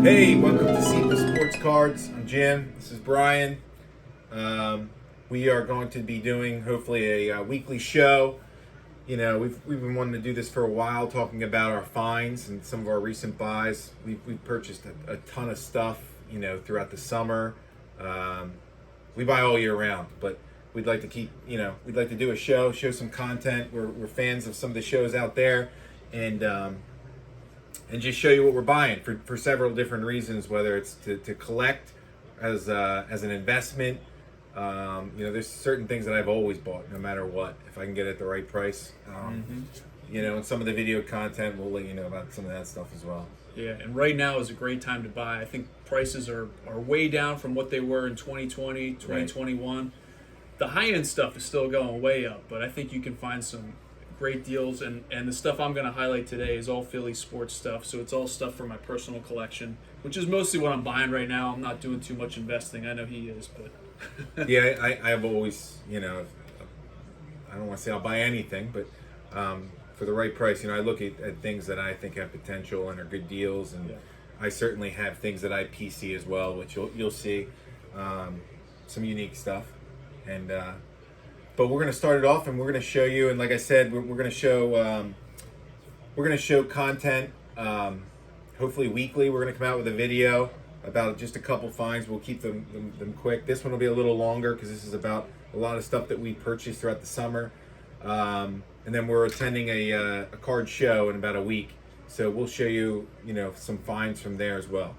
Hey, welcome to SEPA Sports Cards. I'm Jim. This is Brian. We are going to be doing hopefully a weekly show. You know, we've been wanting to do this for a while, talking about our finds and some of our recent buys. We've purchased a ton of stuff, you know, throughout the summer. We buy all year round, but we'd like to keep, you know, we'd like to do a show some content. We're fans of some of the shows out there, and just show you what we're buying for several different reasons, whether it's to collect as an investment. You know, there's certain things that I've always bought, no matter what, if I can get it at the right price. You know, and some of the video content, we'll let you know about some of that stuff as well. Yeah, and right now is a great time to buy. I think prices are way down from what they were in 2020, 2021. Right. The high-end stuff is still going way up, but I think you can find some great deals, and the stuff I'm going to highlight today is all Philly sports stuff, so it's all stuff for my personal collection, which is mostly what I'm buying right now. I'm not doing too much investing. I know he is, but yeah, I've always, you know, I don't want to say I'll buy anything, but for the right price, you know, I look at things that I think have potential and are good deals, and I certainly have things that I PC as well, which you'll see some unique stuff, and but we're going to start it off, and we're going to show you, and like I said, we're going to show content, hopefully weekly. We're going to come out with a video about just a couple finds. We'll keep them quick. This one will be a little longer because this is about a lot of stuff that we purchased throughout the summer, and then we're attending a card show in about a week, so we'll show you, you know, some finds from there as well.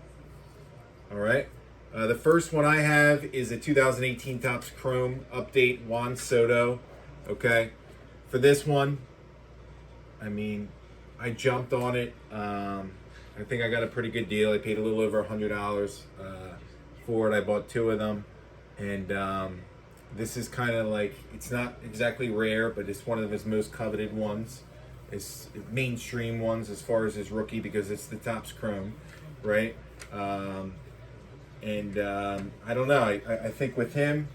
All right. The first one I have is a 2018 Topps Chrome Update Juan Soto. Okay, for this one, I mean, I jumped on it. I think I got a pretty good deal. I paid a little over $100 for it. I bought two of them, and this is kind of like, it's not exactly rare, but it's one of his most coveted ones. It's mainstream ones as far as his rookie, because it's the Topps Chrome, right? And I don't know. I think with him,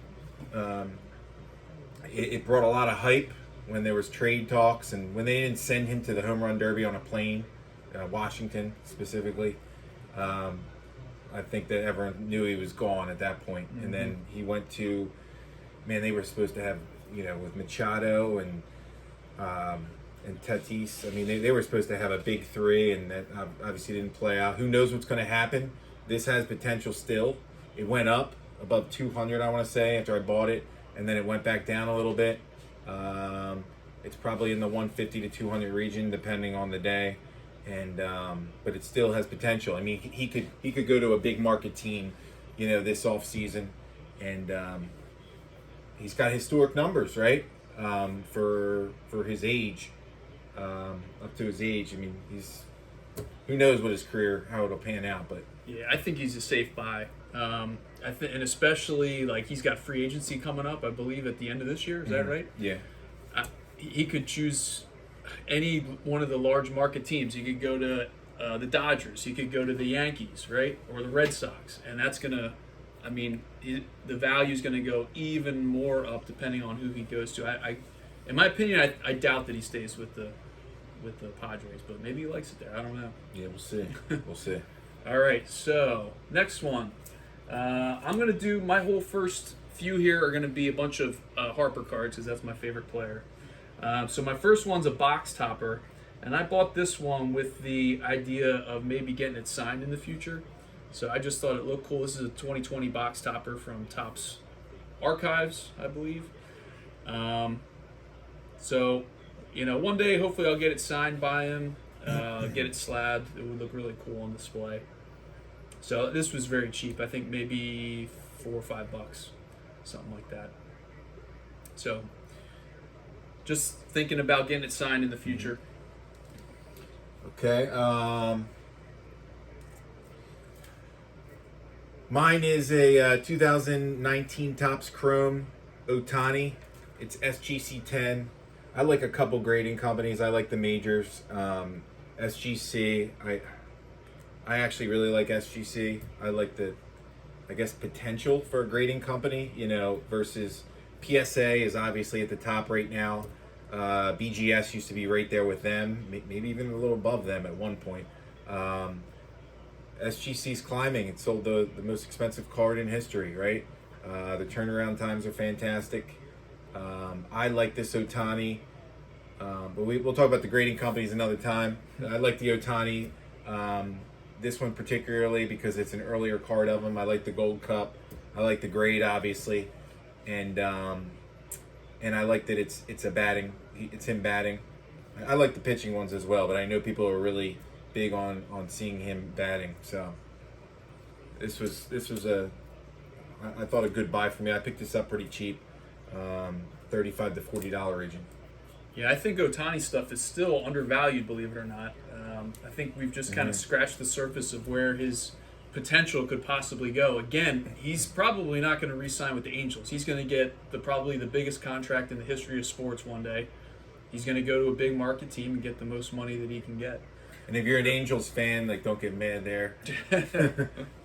it brought a lot of hype when there was trade talks, and when they didn't send him to the Home Run Derby on a plane, Washington specifically. I think that everyone knew he was gone at that point. Mm-hmm. And then he went to, man, they were supposed to have, you know, with Machado and Tatis. I mean, they were supposed to have a big three, and that obviously didn't play out. Who knows what's going to happen? This has potential still. It went up above 200, I want to say, after I bought it, and then it went back down a little bit. It's probably in the 150 to 200 region, depending on the day, and but it still has potential. I mean, he could go to a big market team, you know, this off season, and he's got historic numbers, right? For his age, up to his age. I mean, who knows what his career, how it'll pan out, but. Yeah, I think he's a safe buy. And especially, like, he's got free agency coming up, I believe, at the end of this year. Is that right? Yeah. He could choose any one of the large market teams. He could go to the Dodgers. He could go to the Yankees, right? Or the Red Sox. And that's going to, I mean, the value is going to go even more up depending on who he goes to. In my opinion, I doubt that he stays with the Padres, but maybe he likes it there. I don't know. Yeah, we'll see. We'll see. All right, so next one. I'm going to do my whole first few here are going to be a bunch of Harper cards because that's my favorite player. So my first one's a box topper, and I bought this one with the idea of maybe getting it signed in the future. So I just thought it looked cool. This is a 2020 box topper from Topps Archives, I believe. So, you know, one day hopefully I'll get it signed by him, get it slabbed. It would look really cool on display. So this was very cheap. I think maybe $4 or $5, something like that. So just thinking about getting it signed in the future. Okay. Mine is a 2019 Topps Chrome Ohtani. It's SGC 10. I like a couple grading companies. I like the majors. SGC. I actually really like SGC. I like the, I guess, potential for a grading company, you know, versus PSA is obviously at the top right now. BGS used to be right there with them, maybe even a little above them at one point. SGC's climbing. It sold the most expensive card in history, right? The turnaround times are fantastic. I like this Otani, but we'll talk about the grading companies another time. I like the Otani, this one particularly because it's an earlier card of him. I like the Gold Cup. I like the grade, obviously, and I like that it's a batting. It's him batting. I like the pitching ones as well, but I know people are really big on seeing him batting. So this was I thought a good buy for me. I picked this up pretty cheap, $35 to $40 region. Yeah, I think Otani stuff is still undervalued, believe it or not. I think we've just kind of scratched the surface of where his potential could possibly go. Again, he's probably not going to re-sign with the Angels. He's going to get probably the biggest contract in the history of sports one day. He's going to go to a big market team and get the most money that he can get. And if you're an Angels fan, like, don't get mad there.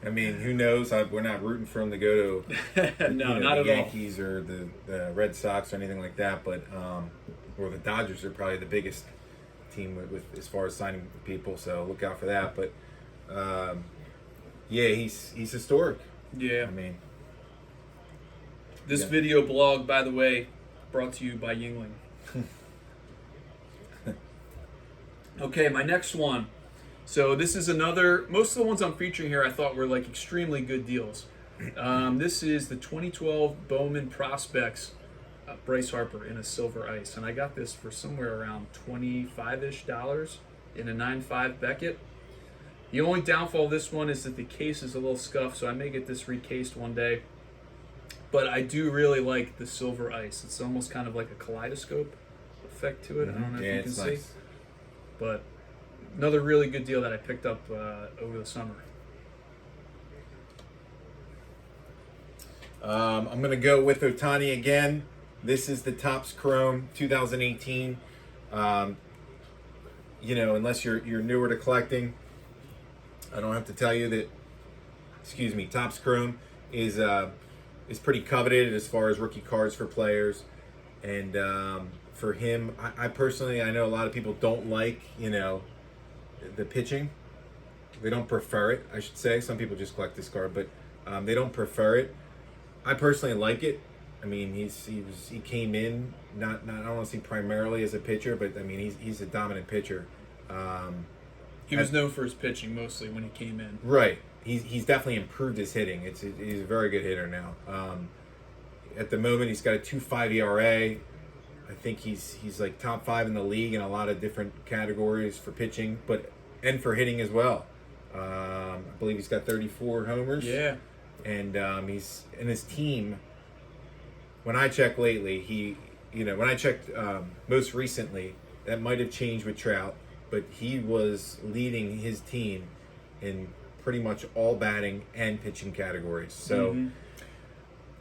I mean, who knows? We're not rooting for him to go to not the at Yankees or the Red Sox or anything like that. But or the Dodgers are probably the biggest team with as far as signing people. So look out for that. But yeah, he's historic. Yeah. I mean, this video blog, by the way, brought to you by Yingling. Okay, my next one. So this is another. Most of the ones I'm featuring here, I thought were like extremely good deals. This is the 2012 Bowman Prospects Bryce Harper in a silver ice, and I got this for somewhere around $25-ish in a 9.5 Beckett. The only downfall of this one is that the case is a little scuffed, so I may get this recased one day. But I do really like the silver ice. It's almost kind of like a kaleidoscope effect to it. I don't know if you can see. Nice. But another really good deal that I picked up over the summer. I'm going to go with Otani again. This is the Topps Chrome 2018. Unless you're newer to collecting, I don't have to tell you that. Topps Chrome is pretty coveted as far as rookie cards for players, and for him, I personally, I know a lot of people don't like the pitching. They don't prefer it, I should say. Some people just collect this card, but they don't prefer it. I personally like it. I mean, he came in not I don't want to say primarily as a pitcher, but I mean he's a dominant pitcher. He was known for his pitching mostly when he came in. Right. He's definitely improved his hitting. He's a very good hitter now. At the moment, he's got a 2.5 ERA. I think he's like top 5 in the league in a lot of different categories for pitching, and for hitting as well. I believe he's got 34 homers. Yeah. And he's in his team. When I checked lately, when I checked most recently, that might have changed with Trout, but he was leading his team in pretty much all batting and pitching categories. So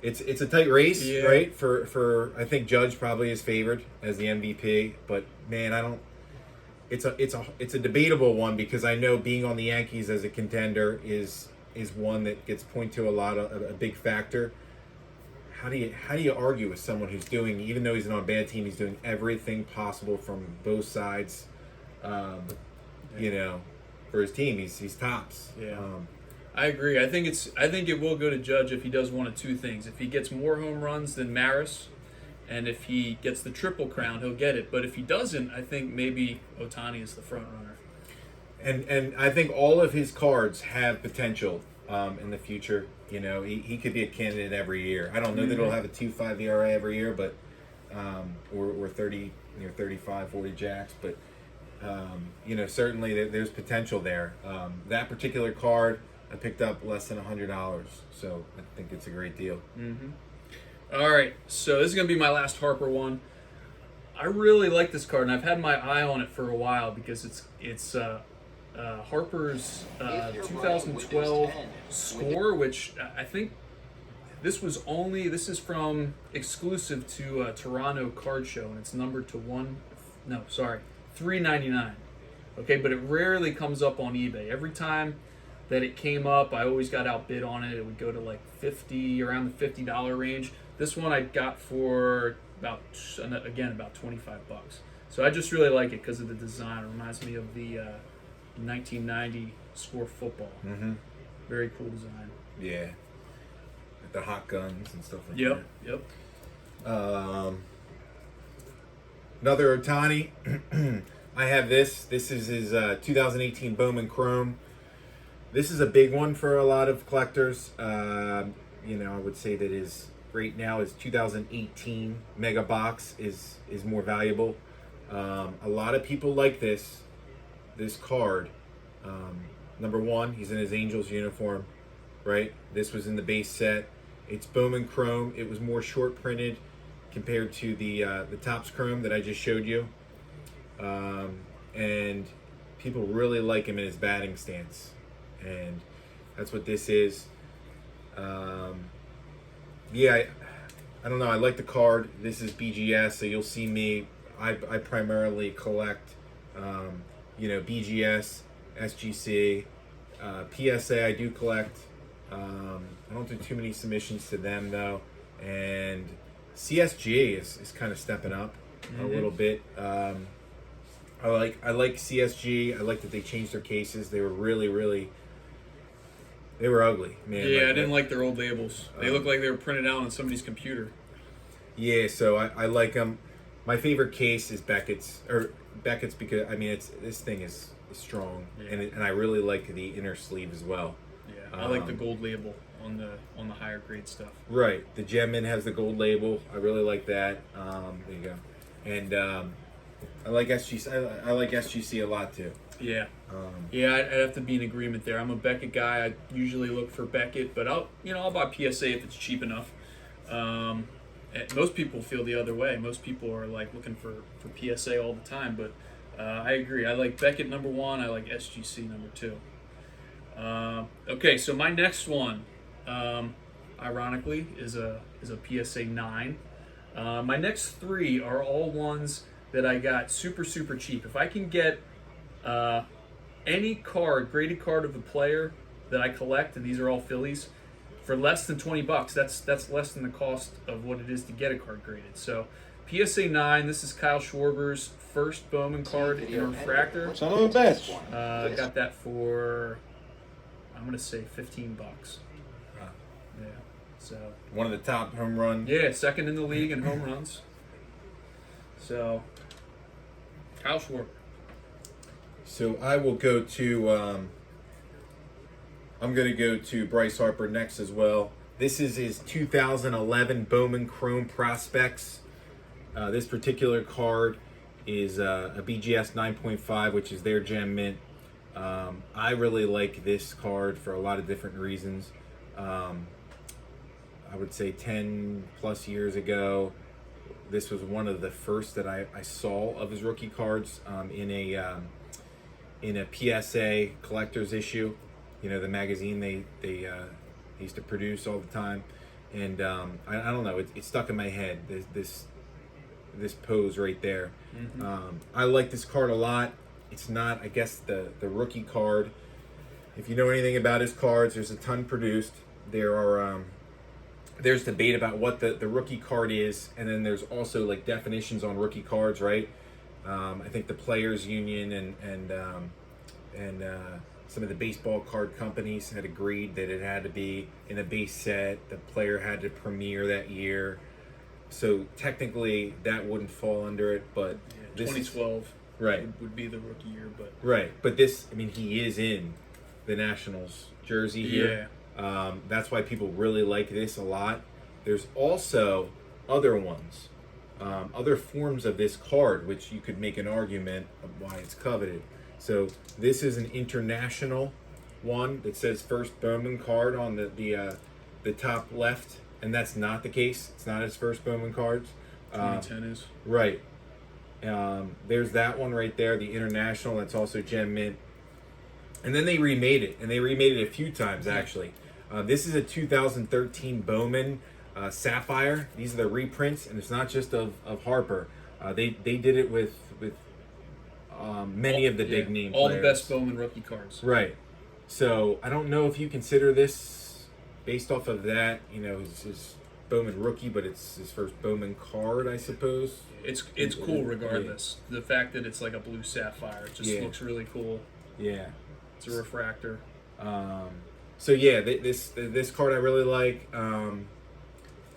it's a tight race, right? For I think Judge probably is favored as the MVP, but man, it's a debatable one because I know being on the Yankees as a contender is one that gets pointed to a big factor. How do you argue with someone who's doing, even though he's on a bad team, he's doing everything possible from both sides, for his team. He's tops. Yeah. I agree. I think it will go to Judge if he does one of two things. If he gets more home runs than Maris, and if he gets the triple crown, he'll get it. But if he doesn't, I think maybe Otani is the front runner. And I think all of his cards have potential in the future. He could be a candidate every year. I don't know that he'll have a 2.5 ERA every year, but or 30, 35, 40 jacks, but certainly there's potential there. That particular card I picked up less than $100, so I think it's a great deal. All right, so this is gonna be my last Harper one. I really like this card, and I've had my eye on it for a while because it's Harper's 2012 score, which I think this is from exclusive to Toronto Card Show, and it's numbered to $3.99. Okay, but it rarely comes up on eBay. Every time that it came up, I always got outbid on it. It would go to like around the $50 range. This one I got for about $25. So I just really like it because of the design. It reminds me of the 1990 Score Football. Mm-hmm. Very cool design. Yeah. With the hot guns and stuff like Yep. that. Yep. Another Otani. I have this. This is his 2018 Bowman Chrome. This is a big one for a lot of collectors. I would say that right now his 2018 Mega Box is more valuable. A lot of people like this card. Number one, he's in his Angels uniform, right? This was in the base set. It's Bowman Chrome. It was more short printed compared to the Topps Chrome that I just showed you. And people really like him in his batting stance. And that's what this is. I don't know. I like the card. This is BGS, so you'll see me. I primarily collect, BGS, SGC, PSA. I do collect. I don't do too many submissions to them though, and CSG is kind of stepping up a little bit. I like CSG. I like that they changed their cases. They were really. They were ugly, man. Yeah, I didn't like their old labels. They looked like they were printed out on somebody's computer. Yeah, so I like them. My favorite case is Beckett's because this thing is strong, Yeah. and I really like the inner sleeve as well. Yeah, I like the gold label on the higher grade stuff. Right, the Gemmin has the gold label. I really like that. There you go, and I like SGC. I like SGC a lot too. Yeah. I'd have to be in agreement there. I'm a Beckett guy. I usually look for Beckett, but I'll buy PSA if it's cheap enough. And most people feel the other way. Most people are like looking for PSA all the time, but I agree. I like Beckett number 1. I like SGC number 2. Okay, so my next one, ironically, is a PSA 9. My next 3 are all ones that I got super cheap. If I can get any graded card of the player that I collect, and these are all Phillies, for less than $20, that's less than the cost of what it is to get a card graded. So PSA 9, this is Kyle Schwarber's first Bowman card in refractor. Son of a bitch. Got that for, I'm gonna say $15. Yeah. So One of the top home run. yeah, second in the league in home runs. So Kyle Schwarber. So I will go to. I'm going to go to Bryce Harper next as well. This is his 2011 Bowman Chrome Prospects. This particular card is a BGS 9.5, which is their gem mint. I really like this card for a lot of different reasons. I would say 10 plus years ago, this was one of the first that I saw of his rookie cards in a PSA collector's issue. The magazine they used to produce all the time, and I don't know, it stuck in my head. This pose right there. Mm-hmm. I like this card a lot. It's not, I guess, the rookie card. If you know anything about his cards, there's a ton produced. There's debate about what the rookie card is, and then there's also like definitions on rookie cards, right? I think the Players Union and some of the baseball card companies had agreed that it had to be in a base set. The player had to premiere that year. So technically that wouldn't fall under it, but Yeah, 2012 right. would be the rookie year, but Right, but he is in the Nationals jersey here. yeah. That's why people really like this a lot. There's also other ones, other forms of this card, which you could make an argument of why it's coveted. So this is an international one that says first Bowman card on the top left, and that's not the case. It's not his first Bowman cards. 2010 is. Right. There's that one right there, the international. That's also gem mint. And then they remade it, and they remade it a few times actually. This is a 2013 Bowman Sapphire. These are the reprints, and it's not just of Harper. They did it with many of the big name all players. the best Bowman rookie cards. Right. So I don't know if you consider this based off of that. His Bowman rookie, but it's his first Bowman card, I suppose. It's cool regardless. The fact that it's like a blue sapphire, it just looks really cool. Yeah. It's a refractor. So yeah, this card I really like.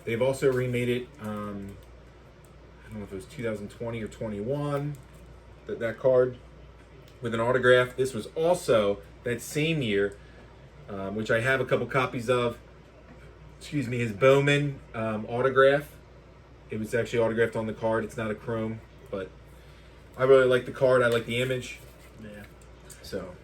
They've also remade it. I don't know if it was 2020 or 21. That card with an autograph. This was also that same year, which I have a couple copies of. Excuse me, his Bowman autograph. It was actually autographed on the card. It's not a chrome, but I really like the card. I like the image. Yeah. So.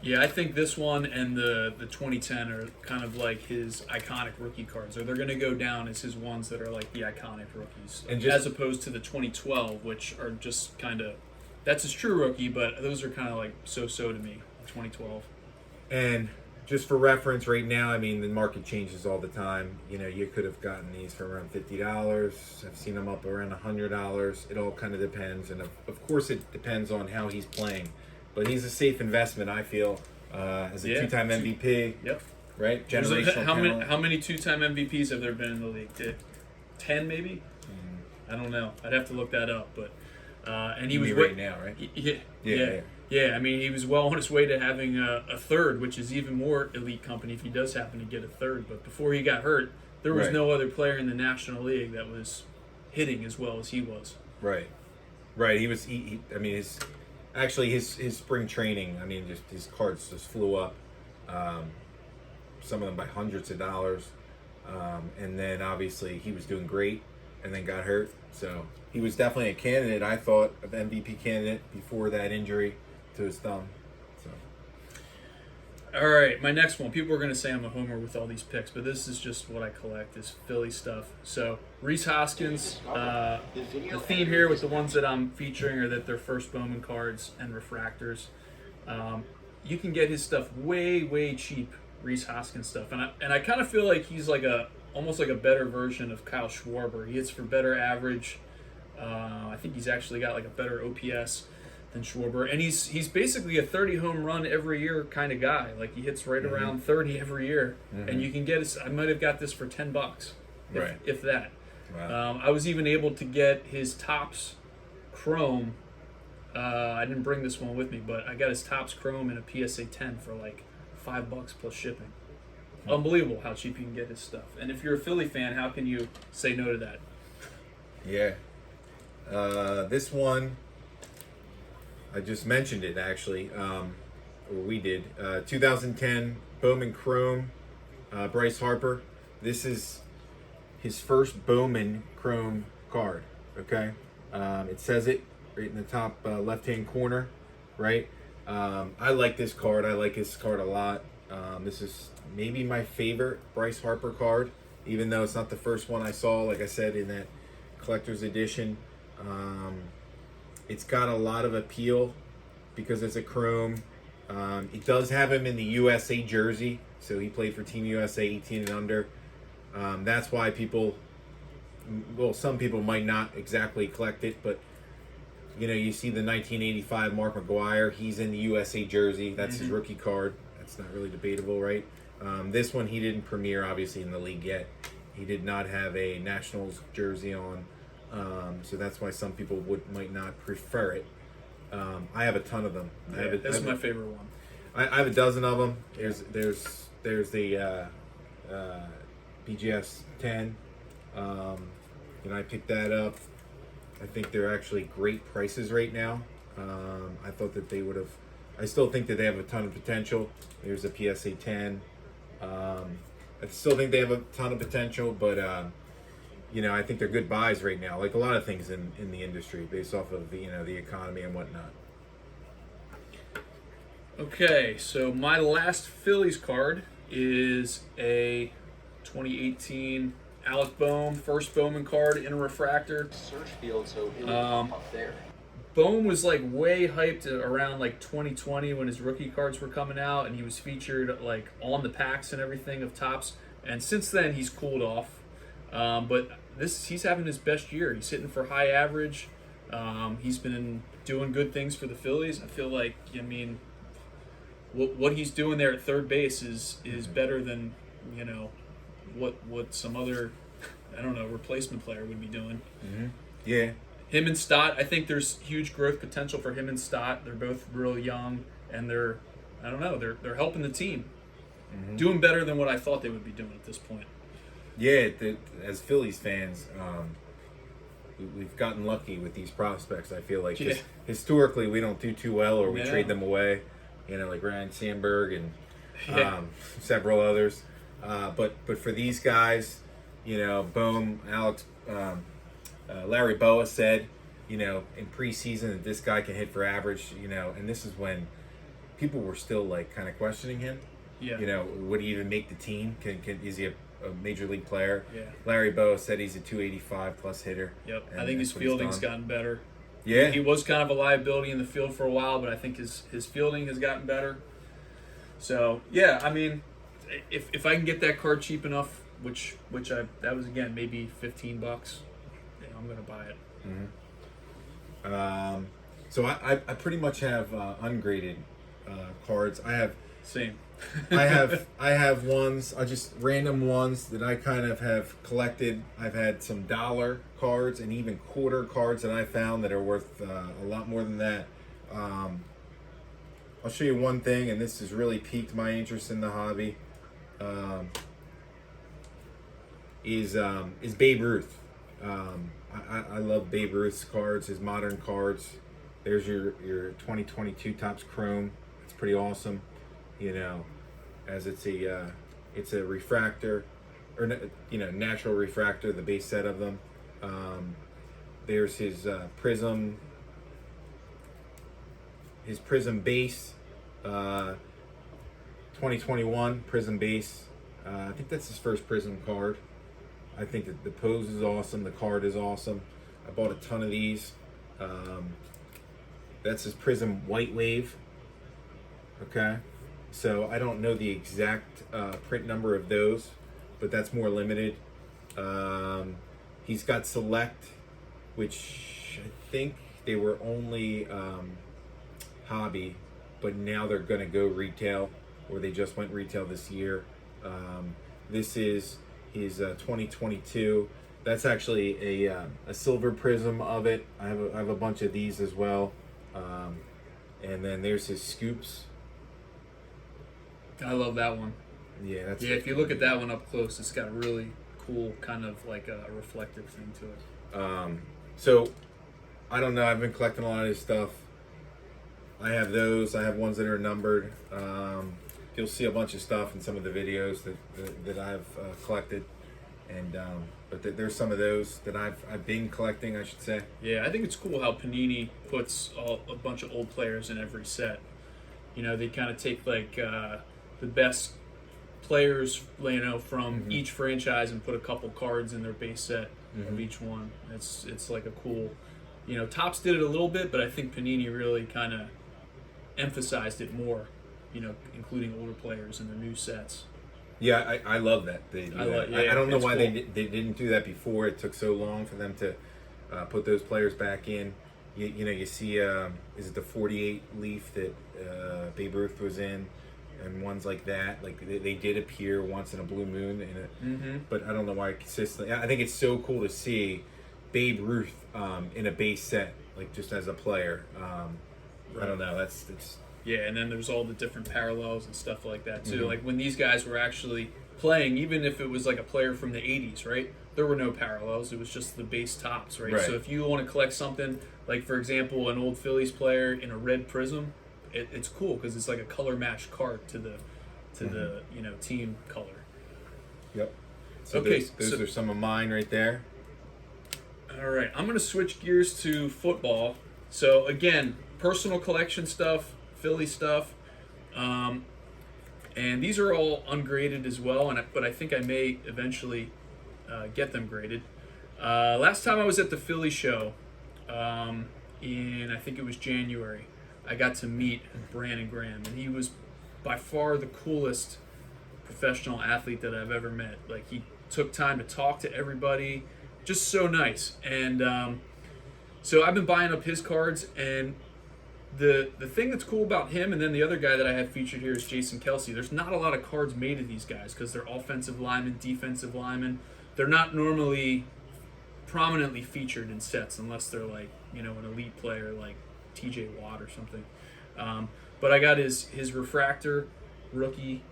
Yeah, I think this one and the 2010 are kind of like his iconic rookie cards, or they're going to go down as his ones that are like the iconic rookies, and just, as opposed to the 2012, which are just kind of, that's his true rookie, but those are kind of like so-so to me, 2012. And just for reference, right now, I mean, the market changes all the time. You know, you could have gotten these for around $50. I've seen them up around $100. It all kind of depends, and of course, it depends on how he's playing. But he's a safe investment, I feel, as a two-time MVP. Yep. Right? Generational talent. How many two-time MVPs have there been in the league? 10 maybe? I don't know. I'd have to look that up. But and he was right now, right? Yeah. I mean, he was well on his way to having a third, which is even more elite company if he does happen to get a third. But before he got hurt, there was no other player in the National League that was hitting as well as he was. Right. He was. I mean, his spring training. I mean, just his cards just flew up. Some of them by hundreds of dollars, and then obviously he was doing great, and then got hurt. So he was definitely a candidate. I thought of MVP candidate before that injury to his thumb. So. All right, my next one. People are going to say I'm a homer with all these picks, but this is just what I collect, is Philly stuff. So Rhys Hoskins, the theme here with the ones that I'm featuring are that they're first Bowman cards and refractors. You can get his stuff way cheap, Rhys Hoskins stuff, and I kind of feel like he's like almost like a better version of Kyle Schwarber. He hits for better average. I think he's actually got like a better OPS than Schwarber, and he's basically a 30 home run every year kind of guy. Like he hits right around 30 every year, and you can get it. I might have got this for $10, if that. Wow. I was even able to get his Topps Chrome. I didn't bring this one with me, but I got his Topps Chrome and a PSA 10 for like $5 plus shipping. Unbelievable how cheap you can get his stuff. And if you're a Philly fan, how can you say no to that? Yeah. This one, I just mentioned it actually, or we did. 2010 Bowman Chrome, Bryce Harper. This is his first Bowman Chrome card, okay? It says it right in the top left-hand corner, right? I like this card. I like his card a lot. This is maybe my favorite Bryce Harper card, even though it's not the first one I saw, like I said, in that collector's edition. It's got a lot of appeal because it's a chrome. It does have him in the USA jersey, so he played for Team USA 18 and under. That's why some people might not exactly collect it, but you know, you see the 1985 Mark McGwire, he's in the USA jersey. That's his rookie card. That's not really debatable, right? This one he didn't premiere, obviously, in the league yet. He did not have a Nationals jersey on, so that's why some people might not prefer it. I have a ton of them. That's my favorite one. I have a dozen of them. There's the BGS 10. I picked that up. I think they're actually great prices right now. I thought that they would have. I still think that they have a ton of potential. There's a PSA 10. I still think they have a ton of potential, but I think they're good buys right now. Like a lot of things in the industry, based off of the economy and whatnot. Okay, so my last Phillies card is a 2018 Alec Bohm first Bowman card in a refractor. Search field, so it will pop up there. Bohm was like way hyped around like 2020 when his rookie cards were coming out, and he was featured like on the packs and everything of Topps. And since then he's cooled off. But he's having his best year. He's hitting for high average. He's been doing good things for the Phillies. I feel like what he's doing there at third base is better than what some other replacement player would be doing. Yeah. Him and Stott, I think there's huge growth potential for him and Stott. They're both real young, and they're I don't know. They're helping the team, doing better than what I thought they would be doing at this point. Yeah, as Phillies fans, we've gotten lucky with these prospects. I feel like 'cause Yeah. historically we don't do too well, or we Yeah. trade them away. Like Ryan Sandberg and Yeah. several others. But for these guys, Bohm, Alex, Larry Boa said, in preseason that this guy can hit for average. And this is when people were still like kind of questioning him. Yeah. Would he even make the team? Is he a major league player? Yeah. Larry Boa said he's a 285 plus hitter. Yep. and I think his that's what he's fielding's done. gotten better. Yeah. He was kind of a liability in the field for a while, but I think his fielding has gotten better. So yeah, I mean, if I can get that card cheap enough, which that was again maybe $15, I'm gonna buy it. So I pretty much have ungraded cards. I have Same. I have ones, just random ones that I kind of have collected. I've had some dollar cards and even quarter cards that I found that are worth a lot more than that. I'll show you one thing, and this has really piqued my interest in the hobby. Is Babe Ruth. I love Babe Ruth's cards, his modern cards. There's your 2022 Topps Chrome. It's pretty awesome. As it's a refractor, or natural refractor, the base set of them. There's his prism base, 2021 prism base. I think that's his first prism card. I think that the pose is awesome. The card is awesome. I bought a ton of these. That's his prism white wave. Okay. So I don't know the exact print number of those, but that's more limited. He's got select, which I think they were only hobby, but now they're going to go retail, or they just went retail this year. This is his 2022. That's actually a silver prism of it. I have a bunch of these as well. And then there's his scoops. I love that one. Yeah, If you look at that one up close, it's got a really cool kind of like a reflective thing to it. So I don't know. I've been collecting a lot of his stuff. I have those. I have ones that are numbered. You'll see a bunch of stuff in some of the videos that I've collected, and but there's some of those that I've been collecting, I should say. Yeah, I think it's cool how Panini puts a bunch of old players in every set. They kind of take like the best players, from each franchise and put a couple cards in their base set of each one. It's like a cool, Topps did it a little bit, but I think Panini really kind of emphasized it more, including older players in their new sets. Yeah, I love that. I don't know why cool. they didn't do that before. It took so long for them to put those players back in. You see, is it the 48 leaf that Babe Ruth was in, and ones like that? Like they did appear once in a blue moon, but I don't know why consistently. I think it's so cool to see Babe Ruth in a base set, like just as a player. I don't know. It's Yeah, and then there's all the different parallels and stuff like that too. Like when these guys were actually playing, even if it was like a player from the 80s, right? There were no parallels. It was just the base tops, right? So if you want to collect something, like for example, an old Phillies player in a red prism, it's cool because it's like a color matched card to the team color. Yep. So Okay, those are some of mine right there. All right, I'm going to switch gears to football. So again, personal collection stuff, Philly stuff, and these are all ungraded as well. But I think I may eventually get them graded. Last time I was at the Philly show, in I think it was January, I got to meet Brandon Graham, and he was by far the coolest professional athlete that I've ever met. Like he took time to talk to everybody, just so nice. And so I've been buying up his cards, and the thing that's cool about him, and then the other guy that I have featured here is Jason Kelsey. There's not a lot of cards made of these guys because they're offensive linemen, defensive linemen. They're not normally prominently featured in sets unless they're like, an elite player like TJ Watt or something. But I got his refractor rookie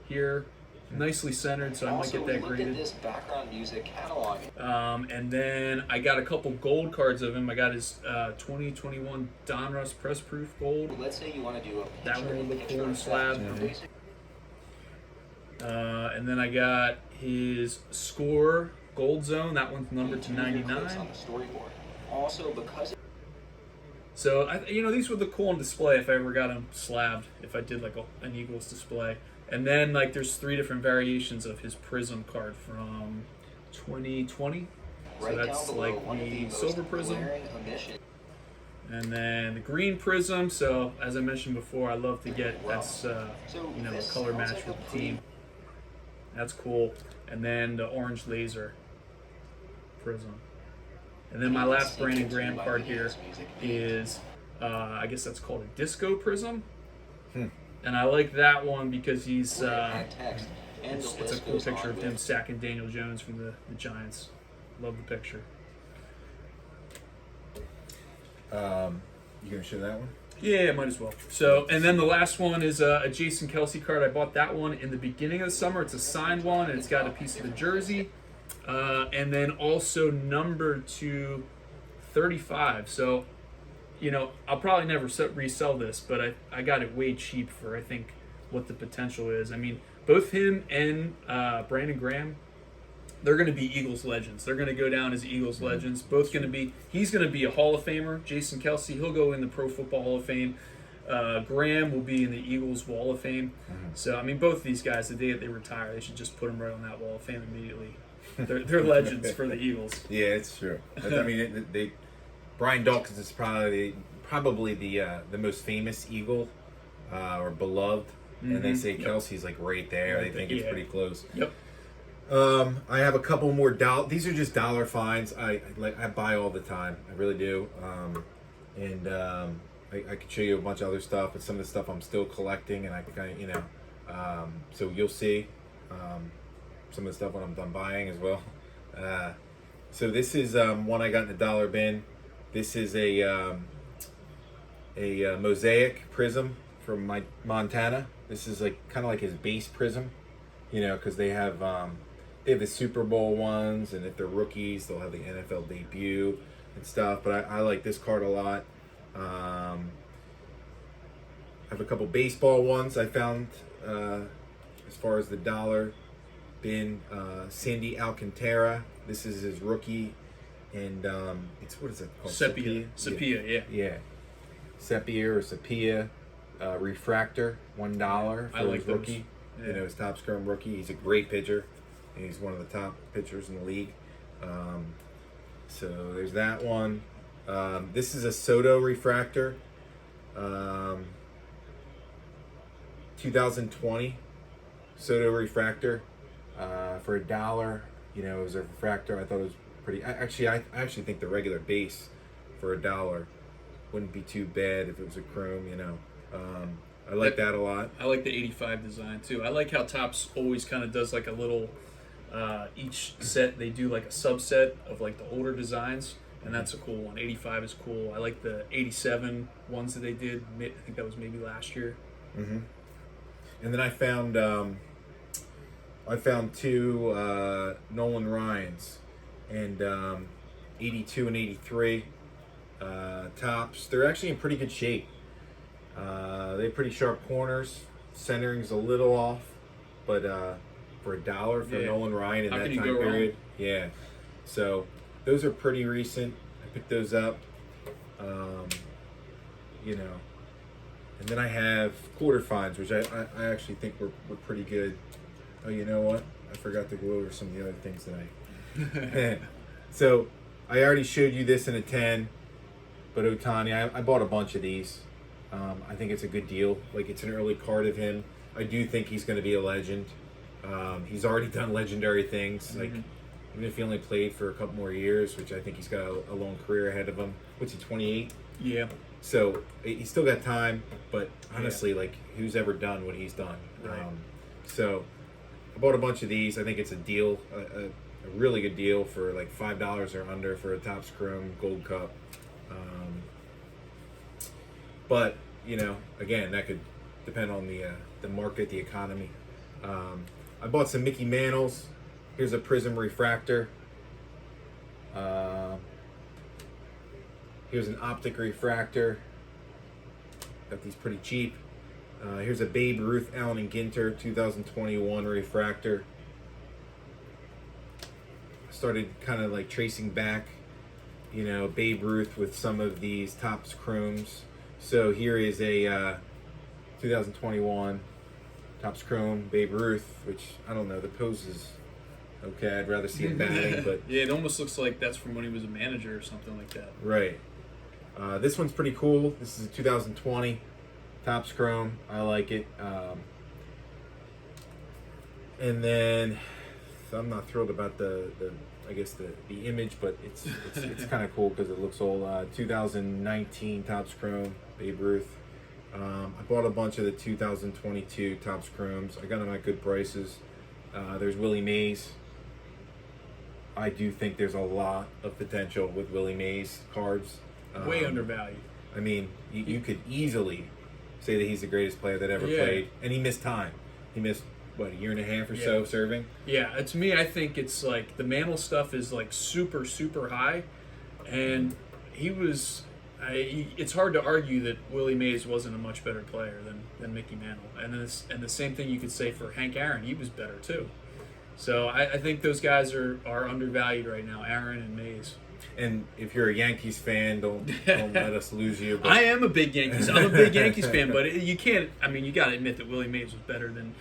here, nicely centered, so I might Also, get that look graded. at this background music catalog. And then I got a couple gold cards of him. I got his 2021 Donruss Press Proof Gold. Let's say you want to do a That one would look picture cool in of slab. that. Basic- And then I got his Score Gold Zone. That one's numbered to Interior clips 99. on the storyboard. Also, because So these would look cool on display if I ever got them slabbed. If I did like an Eagles display. And then like there's 3 different variations of his Prism card from 2020. So right that's down below, like one of the most silver Prism. glaring omissions. And then the green Prism. So as I mentioned before, I love to get that's a this color sounds match like with a the team. That's cool. And then the orange laser Prism. And then my last Brandon Graham card here is I guess that's called a Disco Prism. And I like that one because he's text, and it's the a list cool goes picture on of him with- sacking Daniel Jones from the Giants. Love the picture. You gonna show that one? Yeah, might as well. So, and then the last one is a Jason Kelsey card. I bought that one in the beginning of the summer. It's a signed one, and it's got a piece of the jersey. And then also numbered to 35. So, I'll probably never resell this, but I got it way cheap for, I think, what the potential is. I mean, both him and Brandon Graham, they're going to be Eagles legends. They're going to go down as Eagles legends. He's going to be a Hall of Famer. Jason Kelsey, he'll go in the Pro Football Hall of Fame. Graham will be in the Eagles Wall of Fame. So, I mean, both of these guys, the day that they retire, they should just put them right on that Wall of Fame immediately. They're legends for the Eagles. Yeah, it's true. I mean, Brian Dawkins is probably the most famous Eagle or beloved, and they say Kelsey's like right there. They think it's pretty close. Yep. I have a couple more These are just dollar finds. I buy all the time. I really do. I could show you a bunch of other stuff, but some of the stuff I'm still collecting, and I kind of so you'll see some of the stuff when I'm done buying as well. So this is one I got in the dollar bin. This is a mosaic prism from Montana. This is like kind of like his base prism, because they have the Super Bowl ones, and if they're rookies, they'll have the NFL debut and stuff. But I like this card a lot. I have a couple baseball ones I found as far as the dollar bin. Sandy Alcantara. This is his rookie, and it's what is it called? Sepia, yeah. Yeah. Sepia or Sepia refractor, $1 for I like his rookie. those. Yeah. His top scoring rookie. He's a great pitcher. He's one of the top pitchers in the league. So there's that one. This is a Soto refractor. 2020 Soto refractor for $1. It was a refractor. I thought it was pretty. I actually think the regular base for $1 wouldn't be too bad if it was a chrome. I like that a lot. I like the 85 design too. I like how Topps always kind of does like a little. Each set they do like a subset of like the older designs, and that's a cool one. 85 is cool. I like the 87 ones that they did. I think that was maybe last year. Mm-hmm. And then I found two Nolan Ryans, and 82 and 83 Topps. They're actually in pretty good shape. They have pretty sharp corners. Centering's a little off, but for $1 for Nolan Ryan in How that can you time go wrong? period, yeah. So those are pretty recent. I picked those up. And then I have quarter finds, which I actually think were pretty good. Oh, you know what? I forgot to go over some of the other things that So I already showed you this in a 10, but Ohtani, I bought a bunch of these. I think it's a good deal. Like, it's an early card of him. I do think he's going to be a legend. He's already done legendary things. Like, even if he only played for a couple more years, which I think he's got a long career ahead of him. What's he, 28? Yeah. So he's still got time, but honestly, like, who's ever done what he's done? Right. So I bought a bunch of these. I think it's a deal, a really good deal for like $5 or under for a Topps Chrome Gold Cup. But again, that could depend on the market, the economy. I bought some Mickey Mantles. Here's a Prism Refractor. Here's an Optic Refractor. Got these pretty cheap. Here's a Babe Ruth Allen and Ginter 2021 Refractor. Started kind of like tracing back, Babe Ruth with some of these Topps Chromes. So here is a 2021 Topps Chrome Babe Ruth, which I don't know, the pose is okay. I'd rather see it batting, but yeah, it almost looks like that's from when he was a manager or something like that. right. This one's pretty cool. This is a 2020 Topps Chrome. I like it. And then, so I'm not thrilled about the image, but it's kind of cool because it looks old. 2019 Topps Chrome Babe Ruth. I bought a bunch of the 2022 Topps Chromes. I got them at good prices. There's Willie Mays. I do think there's a lot of potential with Willie Mays cards. Way undervalued. I mean, you could easily say that he's the greatest player that ever played, and he missed time. He missed, what, a year and a half or so serving? Yeah, to me, I think it's like the Mantle stuff is like super, super high, and he was. It's hard to argue that Willie Mays wasn't a much better player than Mickey Mantle, and the same thing you could say for Hank Aaron. He was better too. So I think those guys are undervalued right now, Aaron and Mays. And if you're a Yankees fan, don't let us lose you. But I am a big Yankees. I'm a big Yankees fan, but you can't. I mean, you got to admit that Willie Mays was better than.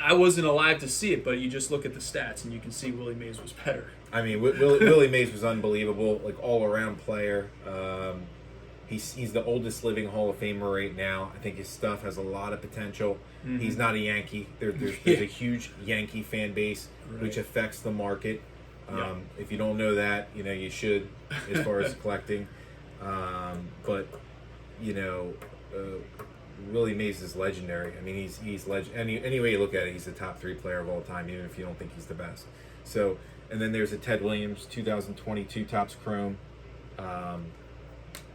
I wasn't alive to see it, but you just look at the stats and you can see Willie Mays was better. I mean, Willie Mays was unbelievable, like all-around player. He's the oldest living Hall of Famer right now. I think his stuff has a lot of potential. Mm-hmm. He's not a Yankee. There's a huge Yankee fan base, which affects the market. If you don't know that, you should, as far as collecting. But Willie Mays is legendary. I mean, he's any way you look at it, he's the top 3 player of all time, even if you don't think he's the best. So, and then there's a Ted Williams 2022 Topps Chrome.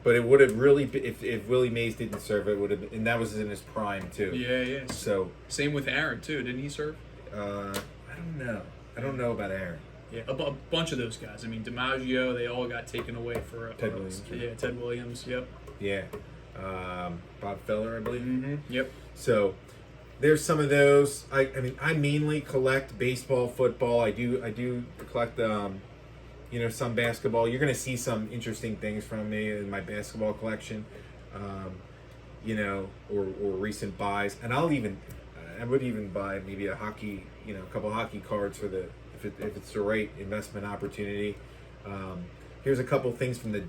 But it would have really been, if Willie Mays didn't serve, it would have been, and that was in his prime too. Yeah. So same with Aaron too. Didn't he serve? I don't know. I don't know about Aaron. Yeah, a bunch of those guys. I mean, DiMaggio, they all got taken away for Ted Williams. Yeah, Ted Williams. Yep. Yeah, Bob Feller, I believe. Mm-hmm. Yep. So there's some of those. I mean, I mainly collect baseball, football. I do collect some basketball. You're going to see some interesting things from me in my basketball collection, or recent buys. And I would even buy maybe a hockey, a couple hockey cards for if it's the right investment opportunity. Here's a couple things from the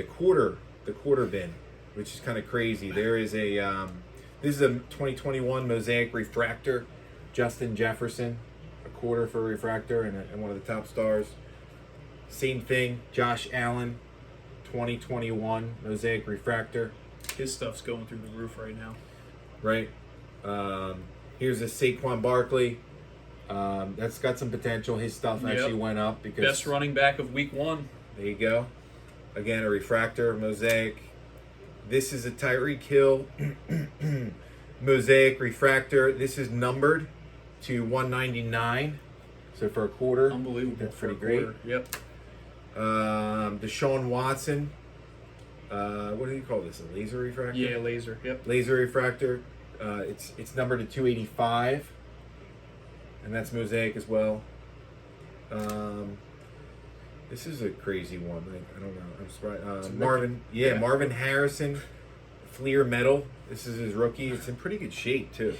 quarter bin, which is kind of crazy. There is this is a 2021 Mosaic Refractor, Justin Jefferson, a quarter for a refractor and one of the top stars. Same thing, Josh Allen, 2021 Mosaic Refractor. His stuff's going through the roof right now. Right. Here's a Saquon Barkley. That's got some potential. His stuff actually went up because best running back of week 1. There you go. Again, a refractor, Mosaic. This is a Tyreek Hill Mosaic Refractor. This is numbered to 199. So for a quarter, unbelievable. That's pretty great. Yep. Deshaun Watson. What do you call this? A laser refractor? Yeah, laser. Yep. Laser refractor. It's numbered to 285, and that's Mosaic as well. This is a crazy one. I don't know. I'm surprised. Marvin Harrison, Fleer Metal. This is his rookie. It's in pretty good shape too.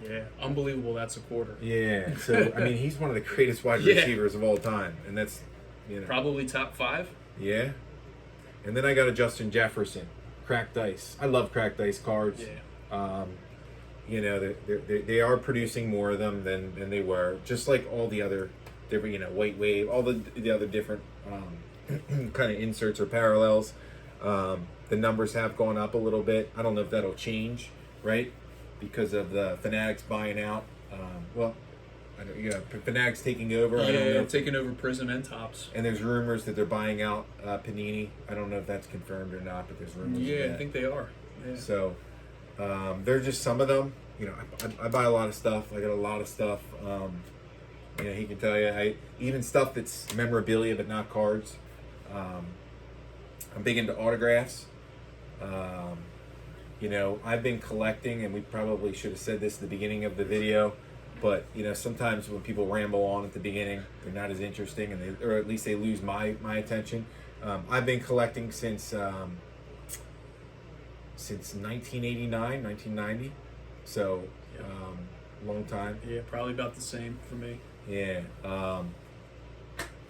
Yeah, unbelievable. That's a quarter. Yeah. So I mean, he's one of the greatest wide receivers of all time, and that's probably top 5. Yeah. And then I got a Justin Jefferson, cracked ice. I love cracked ice cards. Yeah. They are producing more of them than they were. Just like all the other different, White Wave, all the other different kind of inserts or parallels. The numbers have gone up a little bit. I don't know if that'll change, right? Because of the Fanatics buying out. Fanatics taking over. I don't know. Yeah, taking over Prism and Topps. And there's rumors that they're buying out Panini. I don't know if that's confirmed or not, but there's rumors. Yeah, of that. I think they are. Yeah. So they're just some of them. I buy a lot of stuff. I got a lot of stuff. He can tell you. Even stuff that's memorabilia but not cards. I'm big into autographs. I've been collecting, and we probably should have said this at the beginning of the video, but sometimes when people ramble on at the beginning, they're not as interesting, or at least they lose my attention. I've been collecting since 1989, 1990, so long time. Yeah, probably about the same for me. Yeah,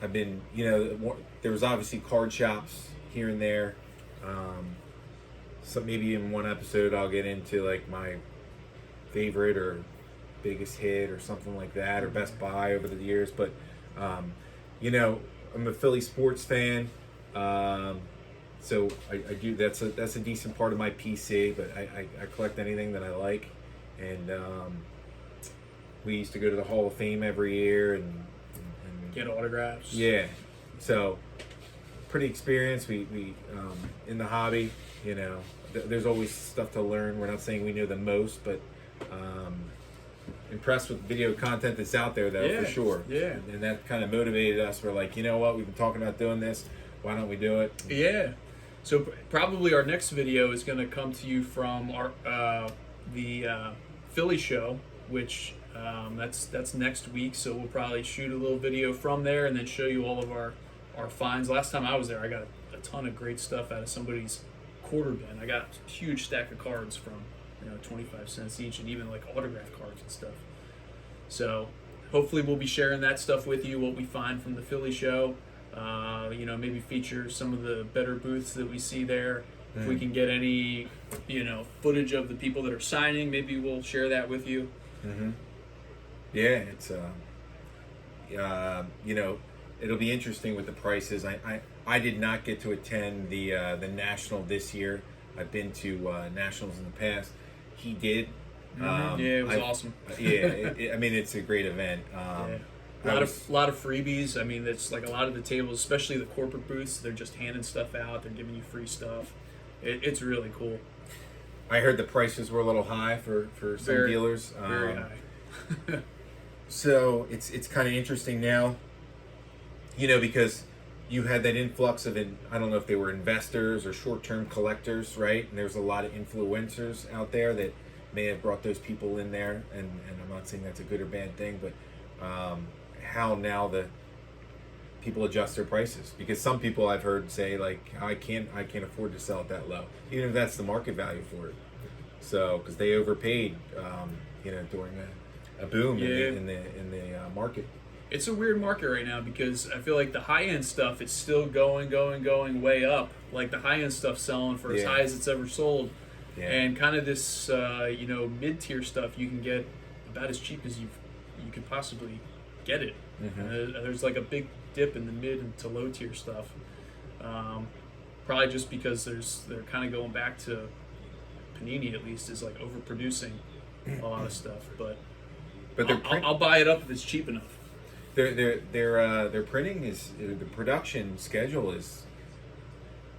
I've been, there was obviously card shops here and there. So maybe in one episode I'll get into like my favorite or biggest hit or something like that, or Best Buy over the years. But I'm a Philly sports fan, so I do. That's a decent part of my PC. But I collect anything that I like, and we used to go to the Hall of Fame every year and Get autographs. Yeah, so pretty experienced. We in the hobby. There's always stuff to learn. We're not saying we know the most, but impressed with the video content that's out there, though, for sure. Yeah. And that kind of motivated us. We're like, you know what? We've been talking about doing this. Why don't we do it? Yeah. So probably our next video is going to come to you from our the Philly show, which that's next week. So we'll probably shoot a little video from there and then show you all of our finds. Last time I was there, I got a ton of great stuff out of somebody's quarter bin. I got a huge stack of cards from 25 cents each, and even like autograph cards and stuff. So hopefully we'll be sharing that stuff with you, what we find from the Philly show. Maybe feature some of the better booths that we see there. If we can get any footage of the people that are signing, maybe we'll share that with you. Yeah, it's it'll be interesting with the prices. I did not get to attend the National this year. I've been to Nationals in the past. He did. Yeah, it was awesome. It's a great event. A lot of freebies. I mean, it's like a lot of the tables, especially the corporate booths, they're just handing stuff out. They're giving you free stuff. It's really cool. I heard the prices were a little high for some dealers. Very high. So it's kind of interesting now, because you had that influx of, I don't know if they were investors or short-term collectors, right? And there's a lot of influencers out there that may have brought those people in there, and I'm not saying that's a good or bad thing, but how now the people adjust their prices, because some people I've heard say like, I can't afford to sell it that low, even if that's the market value for it. So because they overpaid, during a boom in the market. It's a weird market right now because I feel like the high end stuff is still going way up. Like the high end stuff selling for as high as it's ever sold, and kind of this mid tier stuff you can get about as cheap as you could possibly get it. There's like a big dip in the mid to low tier stuff, probably just because they're kind of going back to Panini, at least, is like overproducing a lot of stuff. But I'll buy it up if it's cheap enough. Their printing is, the production schedule is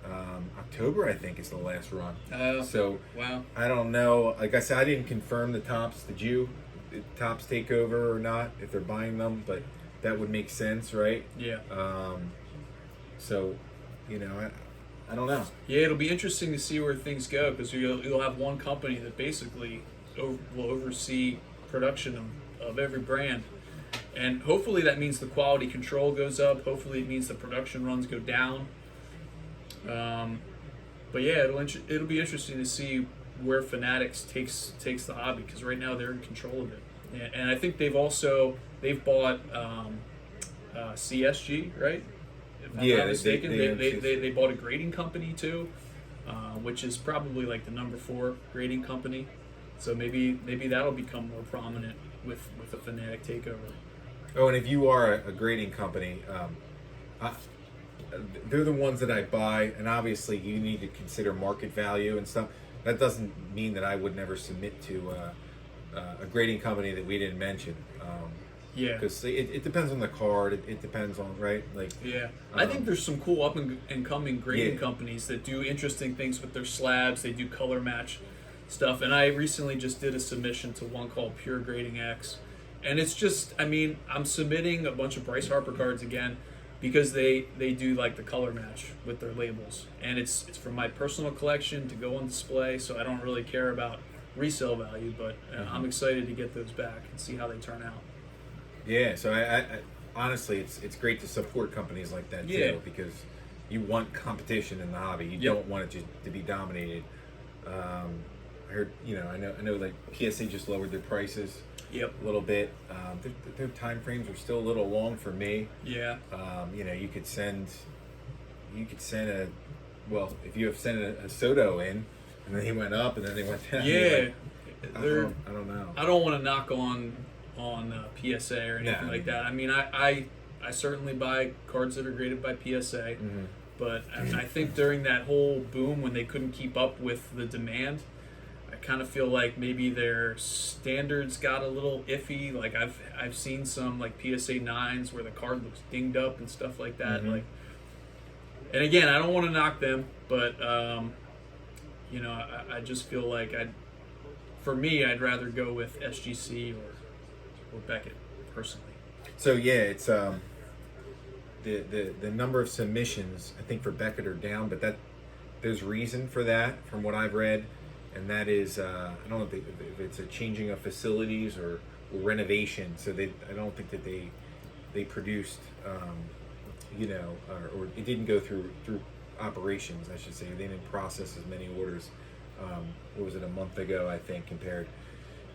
October, I think, is the last run. So wow. I don't know. Like I said, I didn't confirm the Topps. Did you? Did Topps take over or not? If they're buying them, but that would make sense, right? Yeah. So, I don't know. Yeah, it'll be interesting to see where things go, because you'll have one company that basically will oversee production of every brand. And hopefully that means the quality control goes up. Hopefully it means the production runs go down. But yeah, it'll be interesting to see where Fanatics takes the hobby, because right now they're in control of it. And I think they've bought CSG, right? If I'm not mistaken, they bought a grading company too, which is probably like the number 4 grading company. So maybe that'll become more prominent with a Fanatic takeover. Oh, and if you are a grading company, they're the ones that I buy, and obviously you need to consider market value and stuff. That doesn't mean that I would never submit to a grading company that we didn't mention. Yeah. Because it depends on the card. It depends on, right? Like, Yeah, I think there's some cool up and coming grading Yeah. companies that do interesting things with their slabs. They do color match stuff, and I recently just did a submission to one called Pure Grading X, and it's just, I mean, I'm submitting a bunch of Bryce Harper cards again because they do like the color match with their labels, and it's from my personal collection to go on display, so I don't really care about resale value, but I'm excited to get those back and see how they turn out. yeah. So I honestly, it's great to support companies like that Yeah. too, because you want competition in the hobby. You Yep. don't want it just to be dominated. I heard, I know, like PSA just lowered their prices Yep. a little bit. Their time frames are still a little long for me. Yeah. You could send a, well, if you have sent a Soto in, and then he went up, and then they went down. Yeah. I They're. don't know. I don't want to knock on PSA or anything No. like that. I mean, I certainly buy cards that are graded by PSA, Mhm. but I think during that whole boom when they couldn't keep up with the demand, I kind of feel like maybe their standards got a little iffy. Like I've seen some like PSA 9s where the card looks dinged up and stuff like that. Mhm. Like, and again, I don't want to knock them, but I just feel like for me, I'd rather go with SGC or Beckett personally. So yeah, it's the number of submissions I think for Beckett are down, but there's reason for that from what I've read, and that is I don't know if it's a changing of facilities or renovation. So I don't think that they produced or it didn't go through operations, I should say. They didn't process as many orders. What was it, a month ago, I think, compared.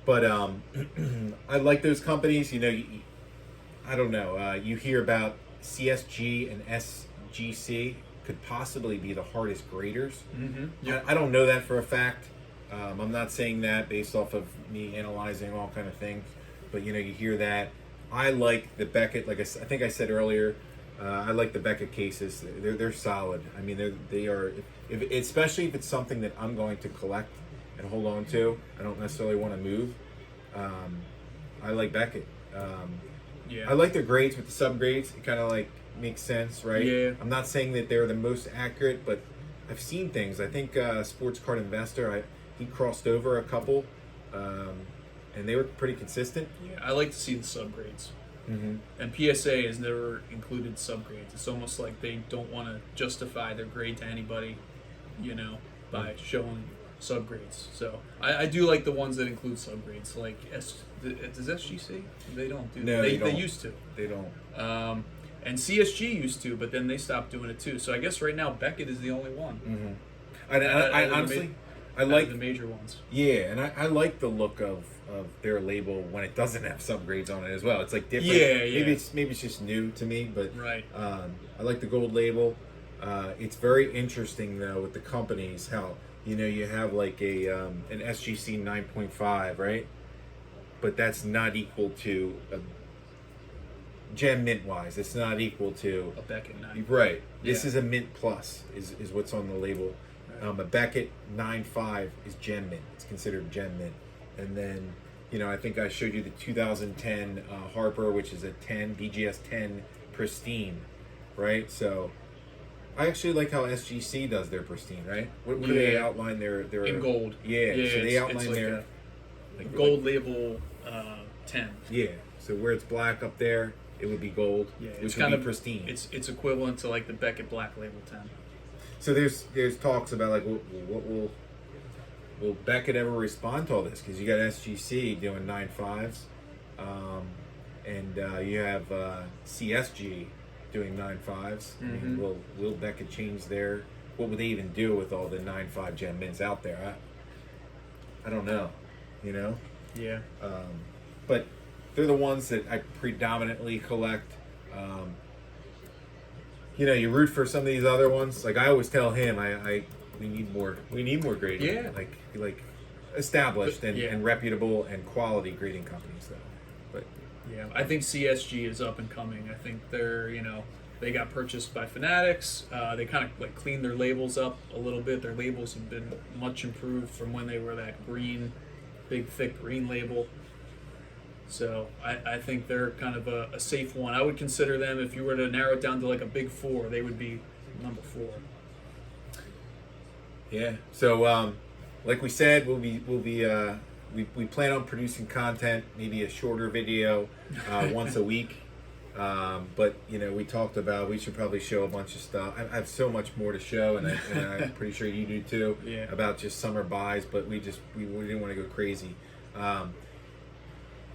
But I like those companies. I don't know. You hear about CSG and SGC could possibly be the hardest graders. Mm-hmm. Yeah. I don't know that for a fact. I'm not saying that based off of me analyzing all kind of things. But, you hear that. I like the Beckett, like I think I said earlier, I like the Beckett cases. They're solid. I mean, they are, especially if it's something that I'm going to collect and hold on to. I don't necessarily want to move. I like Beckett. Yeah. I like their grades with the subgrades. It kind of like makes sense, right? Yeah. I'm not saying that they're the most accurate, but I've seen things. I think Sports Card Investor, he crossed over a couple, and they were pretty consistent. Yeah, I like to see the subgrades. Mm-hmm. And PSA has never included subgrades. It's almost like they don't want to justify their grade to anybody, by showing subgrades. So I do like the ones that include subgrades. Like does SGC? They don't do that. No, they They don't. used to. They don't. And CSG used to, but then they stopped doing it too. So I guess right now Beckett is the only one. Mm-hmm. I honestly, I Out of like the major ones. Yeah, and I like the look of their label when it doesn't have subgrades on it as well. It's like different. Yeah, yeah. Maybe it's just new to me, but Right. I like the gold label. It's very interesting though with the companies how you have like an SGC 9.5, right? But that's not equal to a gem mint wise. It's not equal to A Beckett 9. right. This Yeah. is a mint plus is what's on the label. A Beckett 9.5 is gem mint. It's considered gem mint. And then, I think I showed you the 2010 Harper, which is a 10 BGS 10 pristine, right? So I actually like how SGC does their pristine, right? What do they Yeah. outline their In gold. Yeah, so they it's outline like their a gold label 10. Yeah, so where it's black up there, it would be gold. Yeah, which it's would kind be of pristine. It's equivalent to like the Beckett Black Label 10. So there's talks about like what will Beckett ever respond to all this? Because you got SGC doing 9.5s, and you have CSG doing 9.5s. I mean, will Beckett change their? What would they even do with all the 9.5 gem mints out there? I don't know, Yeah. but they're the ones that I predominantly collect. You root for some of these other ones. Like I always tell him, we need more grading. Yeah. Like established But, yeah. and reputable and quality grading companies though. But Yeah, I think CSG is up and coming. I think they're, they got purchased by Fanatics. They kind of like cleaned their labels up a little bit. Their labels have been much improved from when they were that green, big thick green label. So I think they're kind of a safe one. I would consider them, if you were to narrow it down to like a big four, they would be number 4. Yeah. So, like we said, we plan on producing content, maybe a shorter video once a week. But we talked about we should probably show a bunch of stuff. I have so much more to show, and I'm pretty sure you do too. Yeah. About just summer buys, but we didn't want to go crazy.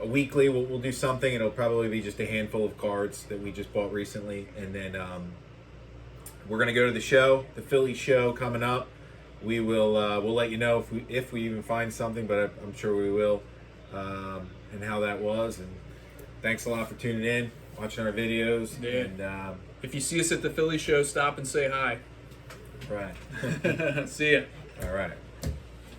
Weekly, we'll do something. It'll probably be just a handful of cards that we just bought recently, and then we're gonna go to the show, the Philly show coming up. We'll let you know if we even find something, but I'm sure we will, and how that was. And thanks a lot for tuning in, watching our videos. Yeah. And If you see us at the Philly show, stop and say hi. right. See ya. All right.